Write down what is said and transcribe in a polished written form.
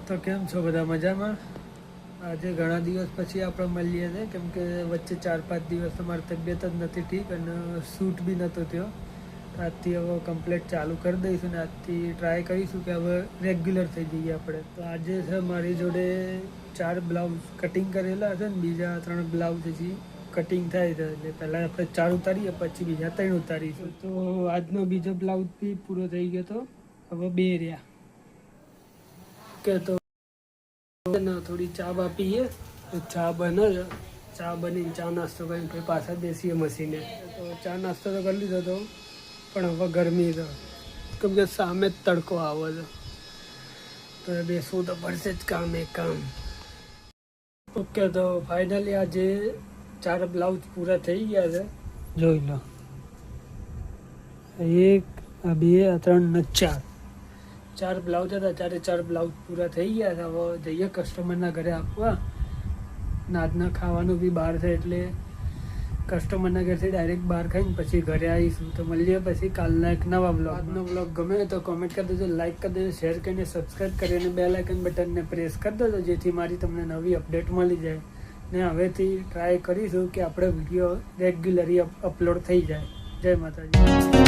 તો કેમ છો બધા મજામાં? આજે ઘણા દિવસ પછી આપણે મળીએ છીએ કેમ કે વચ્ચે 4-5 દિવસ તમારી તબિયત જ નથી ઠીક અને શૂટ બી નહોતો થયો. આજથી હવે કમ્પ્લીટ ચાલુ કરી દઈશું ને આજથી ટ્રાય કરીશું કે હવે રેગ્યુલર થઈ જઈએ આપણે. તો આજે છે મારી જોડે 4 બ્લાઉઝ કટિંગ કરેલા છે ને બીજા 3 બ્લાઉઝ હજી કટિંગ થાય છે. એટલે પહેલાં આપણે 4 ઉતારીએ પછી બીજા 3 ઉતારીશું. તો આજનો બીજો બ્લાઉઝ બી પૂરો થઈ ગયો તો હવે 2 રહ્યા કે તો થોડી ચા બા પીએ. તો ચા બને છે, ચા બનીને ચા નાસ્તો કરીને પછી પાછા બેસીએ મશીને. તો ચા નાસ્તો તો કરી લીધો હતો પણ હવે ગરમી છે કેમ કે સામે જ તડકો આવે છે તો બેસવું તો પડશે જ કામ. ઓકે તો ફાઇનલી આજે 4 બ્લાઉઝ પૂરા થઈ ગયા છે. જોઈ લો 1 2 3 ને 4 બ્લાઉઝ હતા. 4 બ્લાઉઝ પૂરા થઈ ગયા છે. હવે જઈએ કસ્ટમરના ઘરે આપવા. આજના ખાવાનું બી બહાર છે એટલે કસ્ટમરના ઘરથી ડાયરેક્ટ બહાર ખાઈને પછી ઘરે આવીશું. તો મળીએ પછી કાલના એક નવા બ્લોગ. આજનો બ્લોગ ગમે તો કોમેન્ટ કરી દેજો, લાઇક કરી દેજો, શેર કરીને સબસ્ક્રાઈબ કરી અને બેલ આઇકન બટનને પ્રેસ કરી દેજો જેથી મારી તમને નવી અપડેટ મળી જાય. ને હવેથી ટ્રાય કરીશું કે આપણે વિડીયો રેગ્યુલરી અપલોડ થઈ જાય. જય માતાજી.